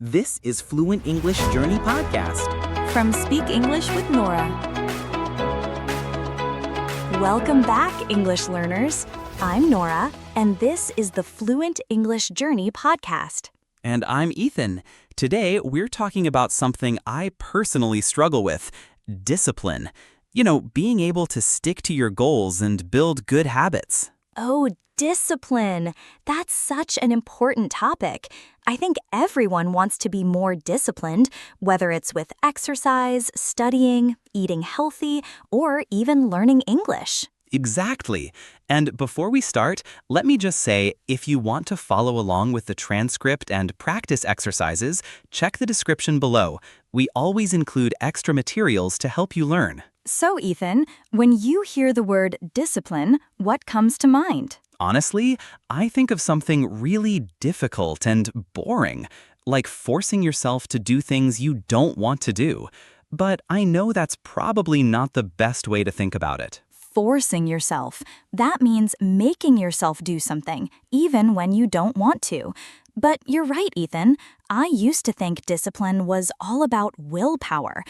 This is Fluent English Journey Podcast. From Speak English with Nora. Welcome back, English learners. I'm Nora, and this is the Fluent English Journey Podcast. And I'm Ethan. Today, we're talking about something I personally struggle with, discipline. Being able to stick to your goals and build good habits. Oh, discipline. That's such an important topic. I think everyone wants to be more disciplined, whether it's with exercise, studying, eating healthy, or even learning English. Exactly. And before we start, let me just say, if you want to follow along with the transcript and practice exercises, check the description below. We always include extra materials to help you learn. So, Ethan, when you hear the word discipline, what comes to mind? Honestly, I think of something really difficult and boring, like forcing yourself to do things you don't want to do. But I know that's probably not the best way to think about it. Forcing yourself. That means making yourself do something, even when you don't want to. But you're right, Ethan. I used to think discipline was all about willpower.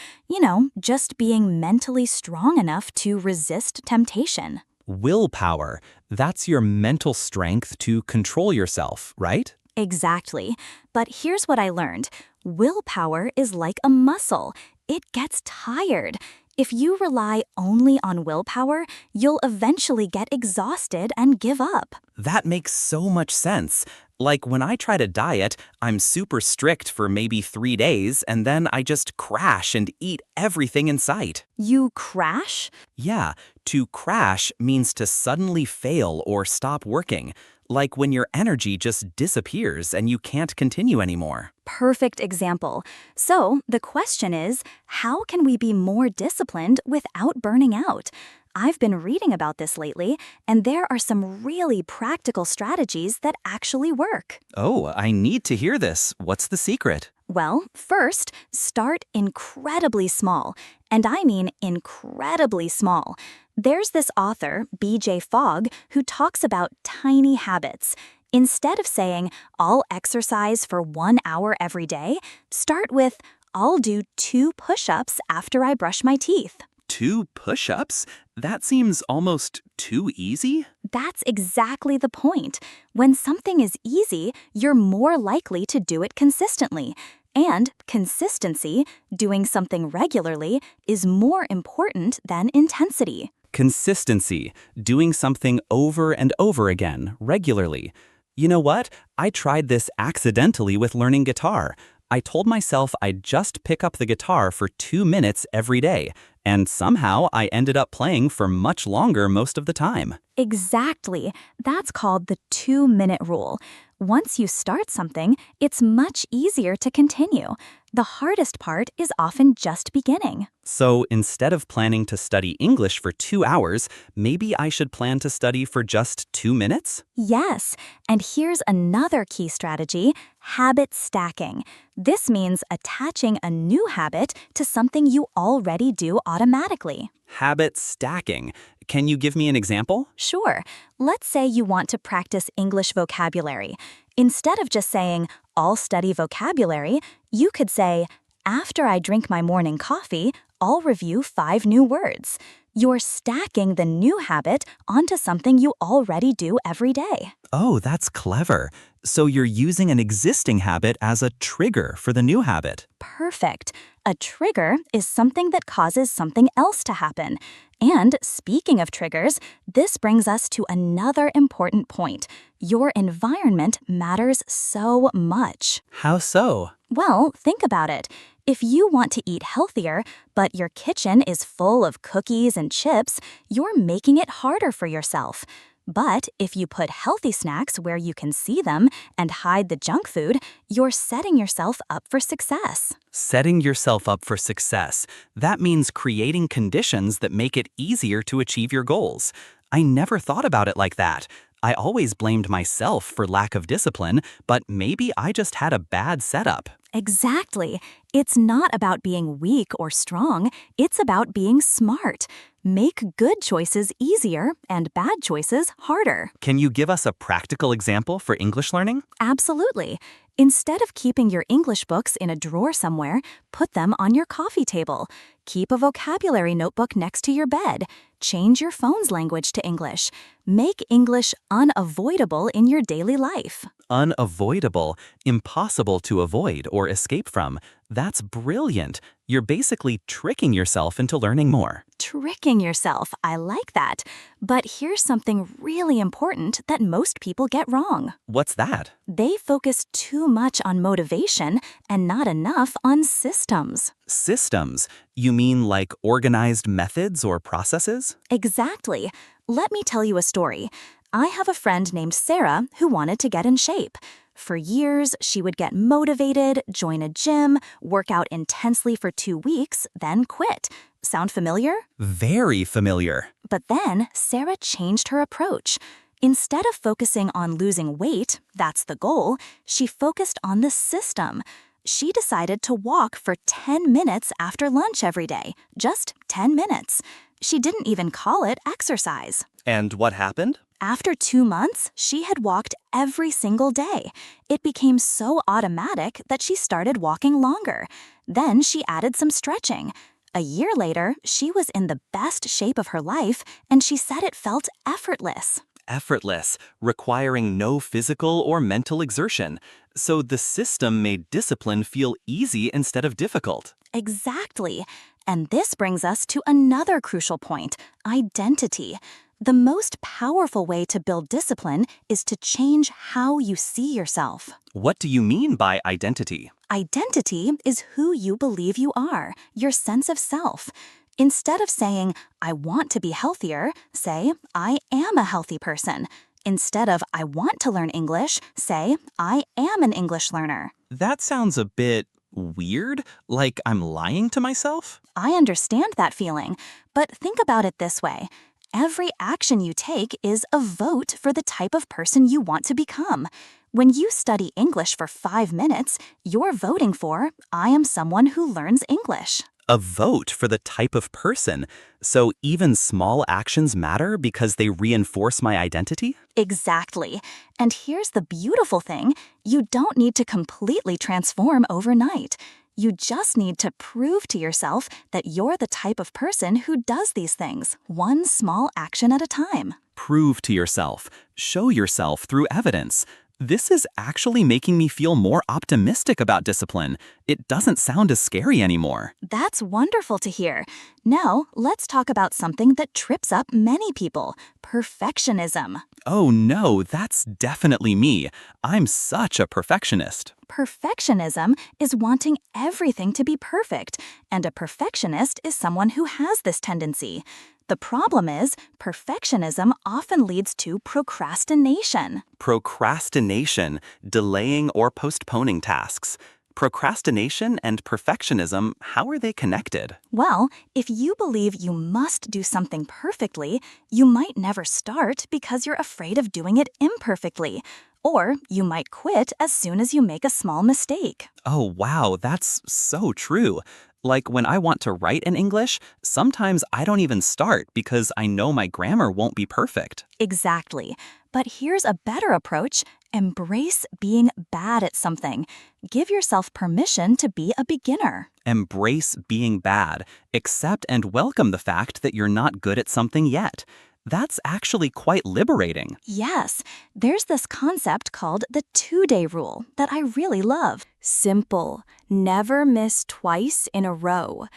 Just being mentally strong enough to resist temptation. Willpower, that's your mental strength to control yourself, right? Exactly. But here's what I learned. Willpower is like a muscle. It gets tired. If you rely only on willpower, you'll eventually get exhausted and give up. That makes so much sense. Like when I try to diet, I'm super strict for maybe 3 days, and then I just crash and eat everything in sight. You crash? Yeah, to crash means to suddenly fail or stop working. Like when your energy just disappears and you can't continue anymore. Perfect example. So the question is, how can we be more disciplined without burning out? I've been reading about this lately, and there are some really practical strategies that actually work. Oh, I need to hear this. What's the secret? Well, first, start incredibly small. And I mean incredibly small. There's this author, B.J. Fogg, who talks about tiny habits. Instead of saying, I'll exercise for 1 hour every day, start with, I'll do 2 push-ups after I brush my teeth. 2 push-ups? That seems almost too easy. That's exactly the point. When something is easy, you're more likely to do it consistently. And consistency, doing something regularly, is more important than intensity. Consistency, doing something over and over again, regularly. You know what? I tried this accidentally with learning guitar. I told myself I'd just pick up the guitar for 2 minutes every day, and somehow I ended up playing for much longer most of the time. Exactly. That's called the 2-minute rule. Once you start something, it's much easier to continue. The hardest part is often just beginning. So instead of planning to study English for 2 hours, maybe I should plan to study for just 2 minutes? Yes, and here's another key strategy, habit stacking. This means attaching a new habit to something you already do automatically. Habit stacking. Can you give me an example? Sure. Let's say you want to practice English vocabulary. Instead of just saying, I'll study vocabulary, you could say, after I drink my morning coffee, I'll review 5 new words. You're stacking the new habit onto something you already do every day. Oh, that's clever. So you're using an existing habit as a trigger for the new habit. Perfect. A trigger is something that causes something else to happen. And speaking of triggers, this brings us to another important point. Your environment matters so much. How so? Well, think about it. If you want to eat healthier, but your kitchen is full of cookies and chips, you're making it harder for yourself. But if you put healthy snacks where you can see them and hide the junk food, you're setting yourself up for success. Setting yourself up for success. That means creating conditions that make it easier to achieve your goals. I never thought about it like that. I always blamed myself for lack of discipline, but maybe I just had a bad setup. Exactly. It's not about being weak or strong. It's about being smart. Make good choices easier and bad choices harder. Can you give us a practical example for English learning? Absolutely. Instead of keeping your English books in a drawer somewhere, put them on your coffee table. Keep a vocabulary notebook next to your bed. Change your phone's language to English. Make English unavoidable in your daily life. Unavoidable, impossible to avoid or escape from. That's brilliant. You're basically tricking yourself into learning more. Tricking yourself, I like that. But here's something really important that most people get wrong. What's that? They focus too much on motivation and not enough on systems. Systems? You mean like organized methods or processes? Exactly. Let me tell you a story. I have a friend named Sarah who wanted to get in shape. For years, she would get motivated, join a gym, work out intensely for 2 weeks, then quit. Sound familiar? Very familiar. But then Sarah changed her approach. Instead of focusing on losing weight, that's the goal, she focused on the system. She decided to walk for 10 minutes after lunch every day, just 10 minutes. She didn't even call it exercise. And what happened? After 2 months, she had walked every single day. It became so automatic that she started walking longer. Then she added some stretching. A year later, she was in the best shape of her life, and she said it felt effortless. Effortless, requiring no physical or mental exertion. So the system made discipline feel easy instead of difficult. Exactly. And this brings us to another crucial point, identity. The most powerful way to build discipline is to change how you see yourself. What do you mean by identity? Identity is who you believe you are, your sense of self. Instead of saying, I want to be healthier, say, I am a healthy person. Instead of, I want to learn English, say, I am an English learner. That sounds a bit weird, like I'm lying to myself. I understand that feeling, but think about it this way. Every action you take is a vote for the type of person you want to become. When you study English for 5 minutes, you're voting for, I am someone who learns English. A vote for the type of person. So even small actions matter because they reinforce my identity? Exactly. And here's the beautiful thing. You don't need to completely transform overnight. You just need to prove to yourself that you're the type of person who does these things, one small action at a time. Prove to yourself. Show yourself through evidence. This is actually making me feel more optimistic about discipline. It doesn't sound as scary anymore. That's wonderful to hear. Now, let's talk about something that trips up many people, perfectionism. Oh no, that's definitely me. I'm such a perfectionist. Perfectionism is wanting everything to be perfect, and a perfectionist is someone who has this tendency. The problem is, perfectionism often leads to procrastination. Procrastination, delaying or postponing tasks. Procrastination and perfectionism, how are they connected? Well, if you believe you must do something perfectly, you might never start because you're afraid of doing it imperfectly. Or you might quit as soon as you make a small mistake. Oh wow, that's so true. Like when I want to write in English, sometimes I don't even start because I know my grammar won't be perfect. Exactly. But here's a better approach. Embrace being bad at something. Give yourself permission to be a beginner. Embrace being bad. Accept and welcome the fact that you're not good at something yet. That's actually quite liberating. Yes, there's this concept called the 2-day rule that I really love. Simple. Never miss twice in a row.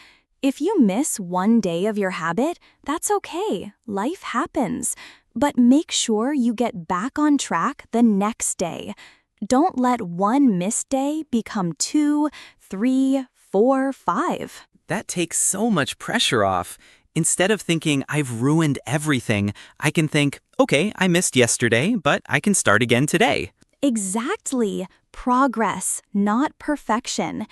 If you miss 1 day of your habit, that's okay. Life happens. But make sure you get back on track the next day. Don't let one missed day become 2, 3, 4, 5. That takes so much pressure off. Instead of thinking, I've ruined everything, I can think, okay, I missed yesterday, but I can start again today. Exactly. Progress, not perfection.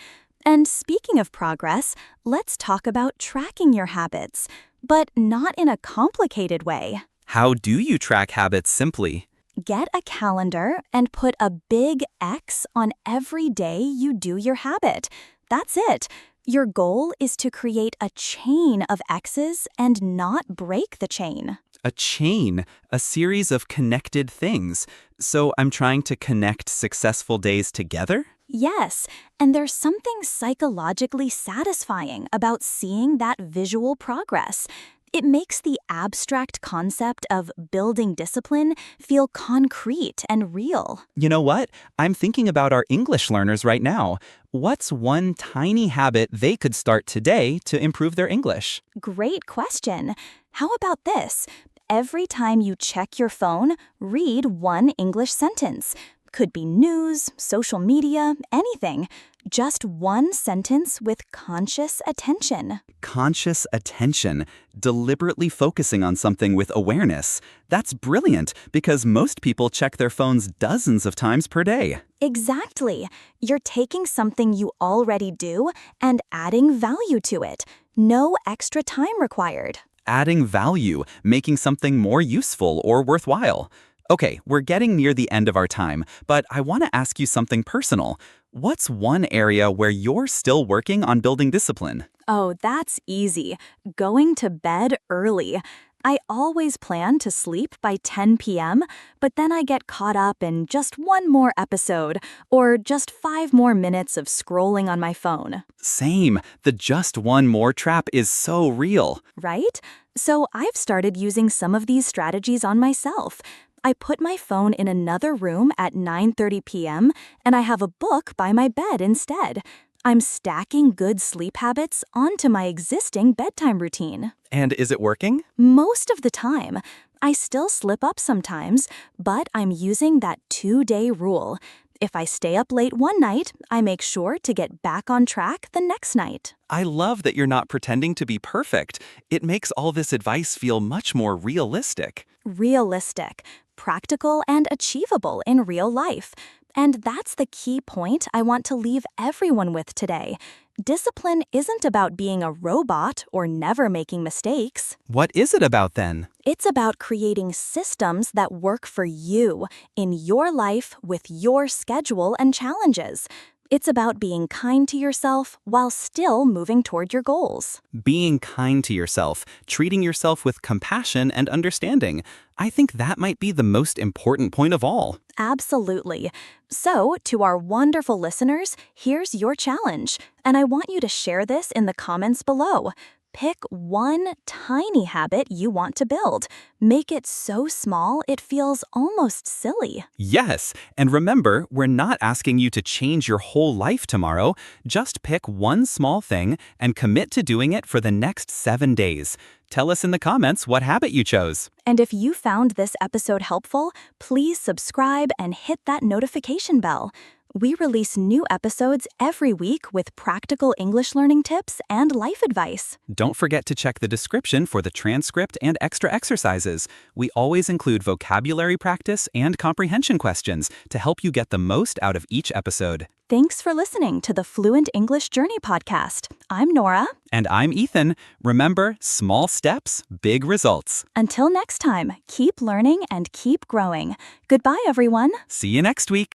And speaking of progress, let's talk about tracking your habits, but not in a complicated way. How do you track habits simply? Get a calendar and put a big X on every day you do your habit. That's it. Your goal is to create a chain of X's and not break the chain. A chain, a series of connected things. So I'm trying to connect successful days together? Yes, and there's something psychologically satisfying about seeing that visual progress. It makes the abstract concept of building discipline feel concrete and real. You know what? I'm thinking about our English learners right now. What's one tiny habit they could start today to improve their English? Great question. How about this? Every time you check your phone, read one English sentence. Could be news, social media, anything. Just one sentence with conscious attention. Conscious attention, deliberately focusing on something with awareness. That's brilliant because most people check their phones dozens of times per day. Exactly. You're taking something you already do and adding value to it. No extra time required. Adding value, making something more useful or worthwhile. Okay, we're getting near the end of our time, but I want to ask you something personal. What's one area where you're still working on building discipline? Oh, that's easy. Going to bed early. I always plan to sleep by 10 p.m., but then I get caught up in just one more episode or just 5 more minutes of scrolling on my phone. Same. The just one more trap is so real. Right? So I've started using some of these strategies on myself. I put my phone in another room at 9:30 p.m., and I have a book by my bed instead. I'm stacking good sleep habits onto my existing bedtime routine. And is it working? Most of the time. I still slip up sometimes, but I'm using that 2-day rule. If I stay up late one night, I make sure to get back on track the next night. I love that you're not pretending to be perfect. It makes all this advice feel much more realistic. Realistic, practical, and achievable in real life. And that's the key point I want to leave everyone with today. Discipline isn't about being a robot or never making mistakes. What is it about then? It's about creating systems that work for you, in your life, with your schedule and challenges. It's about being kind to yourself while still moving toward your goals. Being kind to yourself, treating yourself with compassion and understanding. I think that might be the most important point of all. Absolutely. So, to our wonderful listeners, here's your challenge, and I want you to share this in the comments below. Pick one tiny habit you want to build. Make it so small it feels almost silly. Yes, and remember, we're not asking you to change your whole life tomorrow. Just pick one small thing and commit to doing it for the next 7 days. Tell us in the comments what habit you chose. And if you found this episode helpful, please subscribe and hit that notification bell. We release new episodes every week with practical English learning tips and life advice. Don't forget to check the description for the transcript and extra exercises. We always include vocabulary practice and comprehension questions to help you get the most out of each episode. Thanks for listening to the Fluent English Journey Podcast. I'm Nora. And I'm Ethan. Remember, small steps, big results. Until next time, keep learning and keep growing. Goodbye, everyone. See you next week.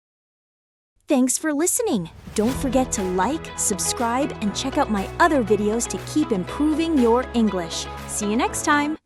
Thanks for listening. Don't forget to like, subscribe, and check out my other videos to keep improving your English. See you next time.